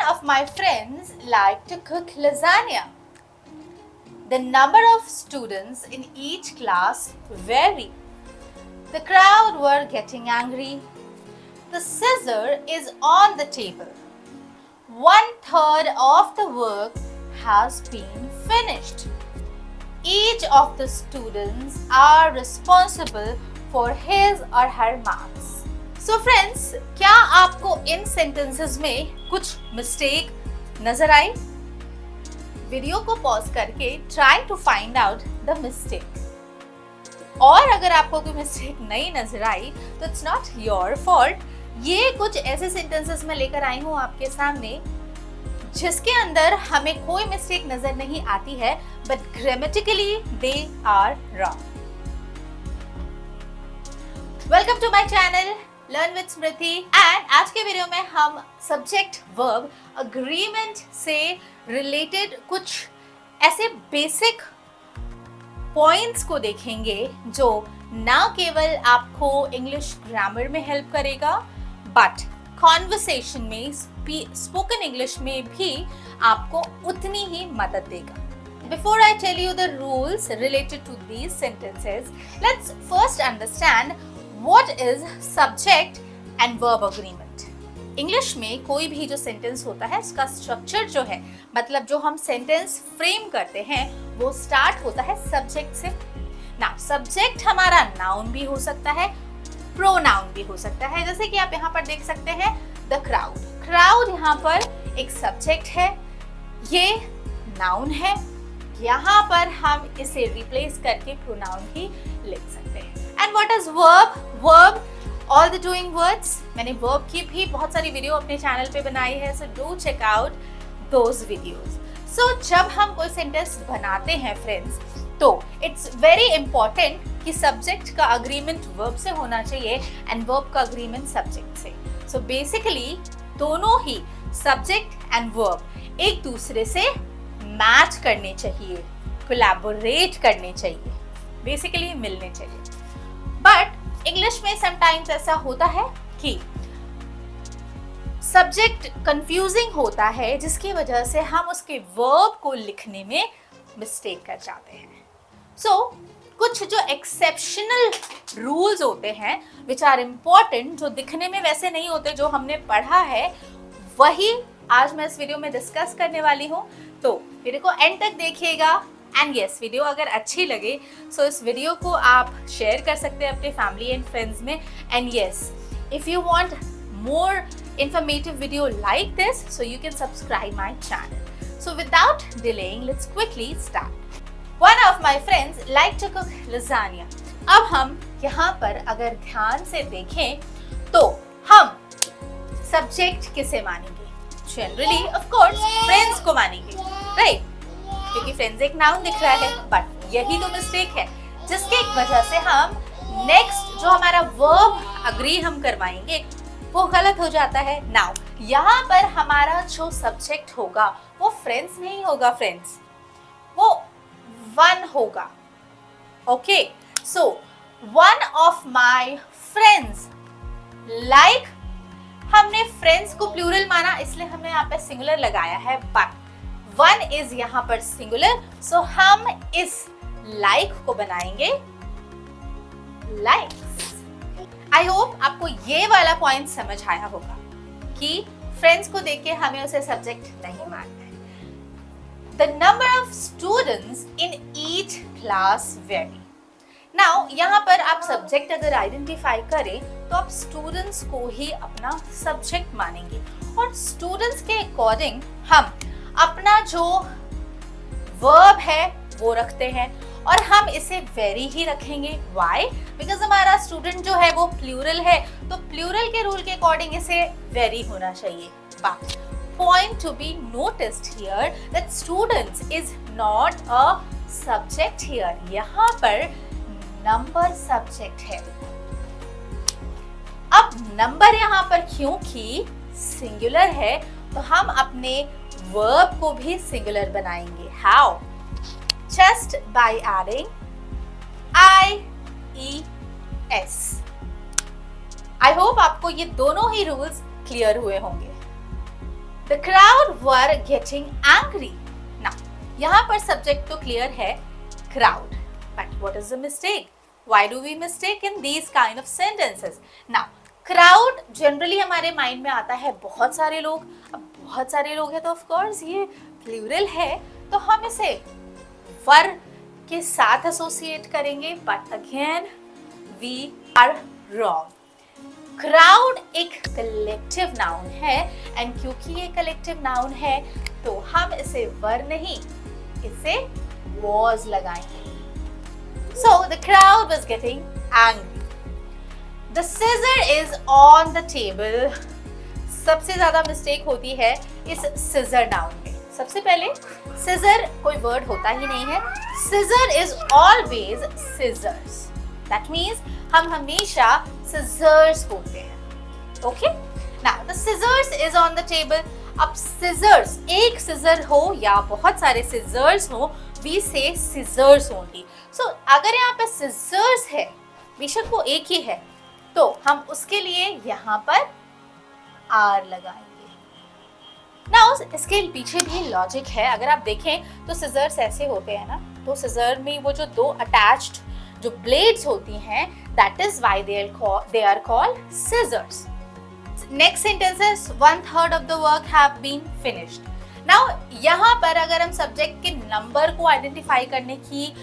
One of my friends liked to cook lasagna. The number of students in each class varied. The crowd were getting angry. The scissor is on the table. 1/3 of the work has been finished. Each of the students are responsible for his or her marks. So friends, क्या आपको इन sentences में कुछ mistake नजर आई? Video को pause करके try to find out the mistake. और अगर आपको कोई मिस्टेक नहीं नजर आई तो इट्स नॉट योर फॉल्ट. ये कुछ ऐसे सेंटेंसेस में लेकर आई हूँ आपके सामने जिसके अंदर हमें कोई मिस्टेक नजर नहीं आती है, but grammatically they are wrong. Welcome to my channel learn with Smriti. And आज के वीडियो में हम सब्जेक्ट वर्ब अग्रीमेंट से रिलेटेड कुछ ऐसे बेसिक पॉइंट्स को देखेंगे जो ना केवल आपको इंग्लिश ग्रामर में हेल्प करेगा बट कॉन्वर्सेशन में स्पोकन इंग्लिश में भी आपको उतनी ही मदद देगा. Before I tell you the rules related to these sentences, let's first understand what is subject and verb agreement. English में कोई भी जो सेंटेंस होता है उसका स्ट्रक्चर जो है, मतलब जो हम सेंटेंस फ्रेम करते हैं वो स्टार्ट होता है सब्जेक्ट से. ना सब्जेक्ट हमारा नाउन भी हो सकता है, प्रोनाउन भी हो सकता है. जैसे कि आप यहाँ पर देख सकते हैं द क्राउड. क्राउड यहाँ पर एक सब्जेक्ट है, ये नाउन है. यहाँ पर हम इसे रिप्लेस करके प्रोनाउन ही लिख सकते हैं. And what is verb? Verb all the doing words. मैंने वर्ब की भी बहुत सारी वीडियो अपने चैनल पे बनाई है, so do check out those videos. So जब हम कोई सेंटेंस बनाते हैं फ्रेंड्स, तो इट्स वेरी इंपॉर्टेंट कि सब्जेक्ट का अग्रीमेंट वर्ब से होना चाहिए एंड वर्ब का अग्रीमेंट सब्जेक्ट से. सो बेसिकली दोनों ही सब्जेक्ट एंड वर्ब एक दूसरे से मैच करने चाहिए, कोलैबोरेट करने चाहिए, बेसिकली मिलने चाहिए. बट इंग्लिश में समटाइम्स ऐसा होता है कि सब्जेक्ट कंफ्यूजिंग होता है जिसकी वजह से हम उसके वर्ब को लिखने में मिस्टेक कर जाते हैं. सो कुछ जो एक्सेप्शनल रूल्स होते हैं विच आर इम्पॉर्टेंट, जो दिखने में वैसे नहीं होते, जो हमने पढ़ा है, वही आज मैं इस वीडियो में डिस्कस करने वाली हूँ. तो वीडियो को एंड तक देखिएगा. एंड यस, वीडियो अगर अच्छी लगे सो इस वीडियो को आप शेयर कर सकते हैं अपने फैमिली एंड फ्रेंड्स में. And yes, if you want more informative video like this, so you can subscribe my channel. So without delaying, let's quickly start. One of my friends like to cook lasagna. अब हम यहाँ पर अगर ध्यान से देखें तो हम सब्जेक्ट किसे मानेंगे? जनरली ऑफ कोर्स फ्रेंड्स को मानेंगे, राइट? क्योंकि फ्रेंड्स एक नाउन दिख रहा है. बट यही तो मिस्टेक है जिसके वजह से हम नेक्स्ट जो हमारा वर्ब अग्री हम करवाएंगे वो गलत हो जाता है. नाउ यहाँ पर हमारा जो सब्जेक्ट होगा वो फ्रेंड्स नहीं होगा फ्रेंड्स, वो वन होगा. Okay, so one of my friends like, हमने फ्रेंड्स को प्लूरल माना इसलिए हमने यहाँ पे सिंगुलर लगाया है, बट वन इज यहाँ पर सिंगुलर, सो हम इस लाइक को बनाएंगे लाइक्स. आई होप आपको ये वाला पॉइंट समझ आया होगा कि फ्रेंड्स को देख के हमें उसे सब्जेक्ट नहीं मानना है. The number of students in each class very. Now यहाँ पर आप सब्जेक्ट अगर आइडेंटिफाई करें तो आप स्टूडेंट्स को ही अपना सब्जेक्ट मानेंगे और स्टूडेंट्स के अकॉर्डिंग हम अपना जो वर्ब है वो रखते हैं और हम इसे वेरी ही रखेंगे. व्हाई? बिकॉज हमारा स्टूडेंट जो है वो प्लूरल है, तो प्लूरल के रूल के अकॉर्डिंग इसे वेरी होना चाहिए. But point to be noticed here that students is not a subject here. यहाँ पर नंबर सब्जेक्ट है. अब नंबर यहाँ पर क्योंकि सिंगुलर है तो हम अपने वर्ब को भी सिंगुलर बनाएंगे. How? Just by adding IES. I hope आपको ये दोनों ही रूल्स क्लियर हुए होंगे. The crowd were getting angry. Now, यहाँ पर सब्जेक्ट तो क्लियर है, crowd. But what is the mistake? Why do we mistake in these kind of sentences? Now, crowd generally हमारे माइंड में आता है बहुत सारे लोग. अब बहुत सारे लोग हैं तो ऑफ कोर्स ये प्लूरल है, तो हम इसे वर के साथ एसोसिएट करेंगे. But again we are wrong. Crowd एक कलेक्टिव नाउन है, एंड क्योंकि ये कलेक्टिव नाउन है तो हम इसे वर नहीं, इसे was लगाएंगे. So the crowd was getting angry. The scissor is on the table. सबसे ज्यादा मिस्टेक होती है इस scissor नाउन में. सबसे पहले scissor कोई वर्ड होता ही नहीं है. Scissor is always scissors. That means हम हमेशा scissors बोलते हैं. Okay? Now the scissors is on the table. अब scissors, एक scissor हो या बहुत सारे scissors हो, we say scissors only. So अगर यहाँ पे scissors है, बेशक वो एक ही है, तो हम उसके लिए यहाँ पर R लगाएंगे. Now इसके पीछे भी लॉजिक है. अगर आप देखें तो scissors ऐसे होते हैं ना, तो scissor में वो जो दो attached जो ब्लेड्स होती हैं, that is why they are called scissors. Next sentence is 1/3 of the work have been finished. Now यहाँ पर अगर हम सब्जेक्ट के नंबर को आइडेंटिफाई करने की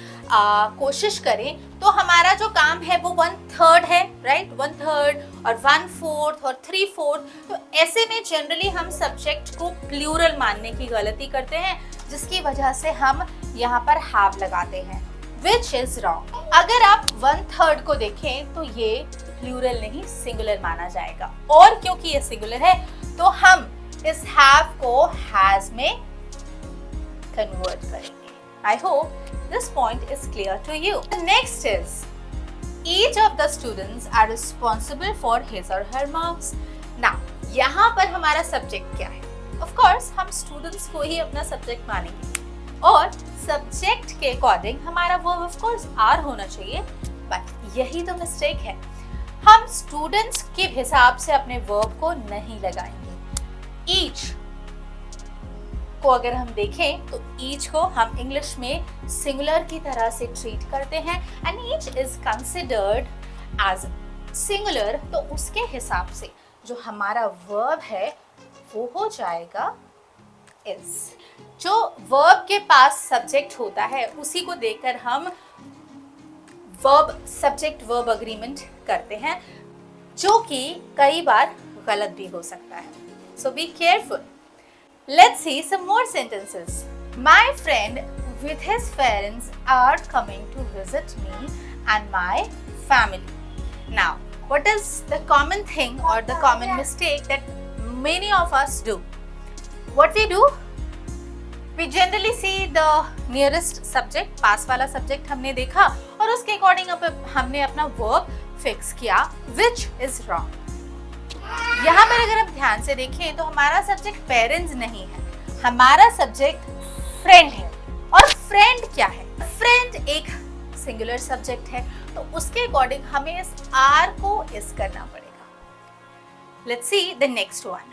कोशिश करें तो हमारा जो काम है वो 1/3 है, राइट. 1/3 और 1/4 और 3/4. तो ऐसे में जनरली हम सब्जेक्ट को प्लूरल मानने की गलती करते हैं, जिसकी वजह से हम यहाँ पर have लगाते हैं, which is wrong. अगर आप 1/3 को देखें तो ये प्लूरल नहीं सिंगुलर माना जाएगा, और क्योंकि ये सिंगुलर है तो हम इस have को has में कन्वर्ट करेंगे. I hope this point is clear to you. The next is each of the students are responsible for his or her marks. Now यहाँ पर हमारा सब्जेक्ट क्या है? Of course हम स्टूडेंट्स को ही अपना सब्जेक्ट मानेंगे, और सब्जेक्ट के अकॉर्डिंग हमारा वर्ब ऑफ कोर्स आर होना चाहिए. बट यही तो मिस्टेक है, हम स्टूडेंट्स के हिसाब से अपने वर्ब को नहीं लगाएंगे. ईच को अगर हम देखें तो ईच को हम इंग्लिश में सिंगुलर की तरह से ट्रीट करते हैं, and each is considered as singular. तो उसके हिसाब से जो हमारा वर्ब है वो हो जाएगा इज. जो वर्ब के पास सब्जेक्ट होता है उसी को देखकर हम वर्ब सब्जेक्ट वर्ब अग्रीमेंट करते हैं, जो कि कई बार गलत भी हो सकता है. So be careful. Let's see some more sentences. My friend with his parents are coming to visit me and my family. Now, what is the common thing or the common mistake that many of us do? What we do? We generally see the nearest subject, पास वाला subject हमने देखा और उसके according हमने अपना verb fix किया, which is wrong. यहाँ पर अगर आप ध्यान से देखें तो हमारा सब्जेक्ट पेरेंट्स नहीं है, हमारा सब्जेक्ट फ्रेंड है. और फ्रेंड क्या है? फ्रेंड एक सिंगुलर सब्जेक्ट है, तो उसके अकॉर्डिंग हमें इस आर को इस करना पड़ेगा. Let's see the next one.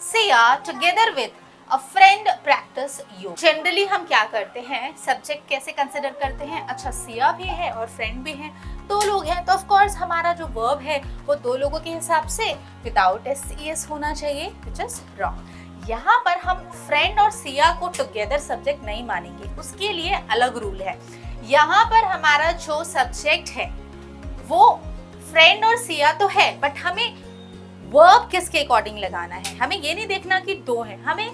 Sia together with a friend practice yoga. Generally हम क्या करते हैं, सब्जेक्ट कैसे कंसिडर करते हैं? अच्छा, सिया भी है और फ्रेंड भी है, दो लोग हैं, तो ऑफ कोर्स हमारा जो वर्ब है वो दो लोगों के हिसाब से विदाउट एस होना चाहिए, व्हिच इज रॉन्ग. यहाँ पर हम फ्रेंड और सिया को टुगेदर सब्जेक्ट नहीं मानेंगे, उसके लिए अलग रूल है. यहाँ पर हमारा जो सब्जेक्ट है वो फ्रेंड और सिया तो है, बट हमें वर्ब किसके अकॉर्डिंग लगाना है. हमें ये नहीं देखना कि दो हैं, हमें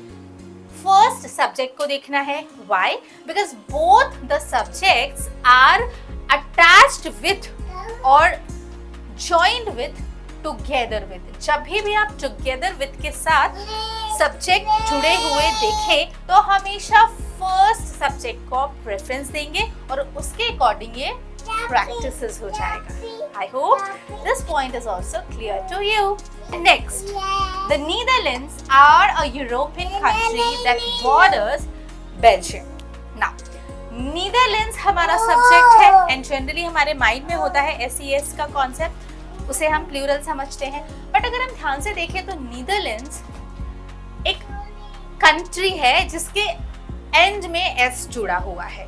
फर्स्ट सब्जेक्ट को देखना है. Why? Because both the subjects are attached with और जॉइंड विथ टुगेदर विथ. जब भी आप टुगेदर विथ के साथ सब्जेक्ट जुड़े हुए देखें तो हमेशा फर्स्ट सब्जेक्ट को प्रेफरेंस देंगे और उसके अकॉर्डिंग ये प्रैक्टिसेस हो जाएगा. I hope this point is also clear to you. Next, the Netherlands are a European country that borders Belgium. Now, Netherlands हमारा सब्जेक्ट है एंड जनरली हमारे माइंड में होता है SES का कॉन्सेप्ट, उसे हम प्लूरल समझते हैं. बट अगर हम ध्यान से देखें तो नीदरलैंड्स एक कंट्री है जिसके एंड में एस जुड़ा हुआ है।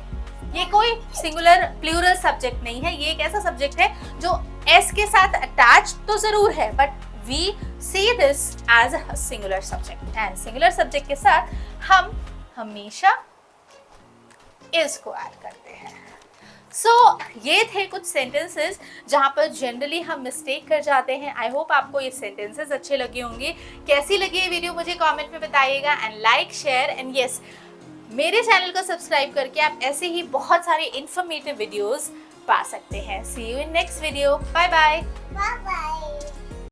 ये कोई सिंगुलर प्लूरल सब्जेक्ट नहीं है, ये एक ऐसा सब्जेक्ट है जो एस के साथ अटैच तो जरूर है, but we see this as a singular subject, and singular subject के साथ हम हमेशा इस को ऐड करते हैं। ये थे कुछ सेंटेंसेस जहां पर जनरली हम मिस्टेक कर जाते हैं। आई होप आपको ये सेंटेंसेस अच्छे लगे होंगे। कैसी लगी ये वीडियो मुझे कमेंट में बताइएगा, and like share and yes, मेरे चैनल को सब्सक्राइब करके आप ऐसे ही बहुत सारे इंफॉर्मेटिव वीडियोस पा सकते हैं। See you in next video. Bye bye.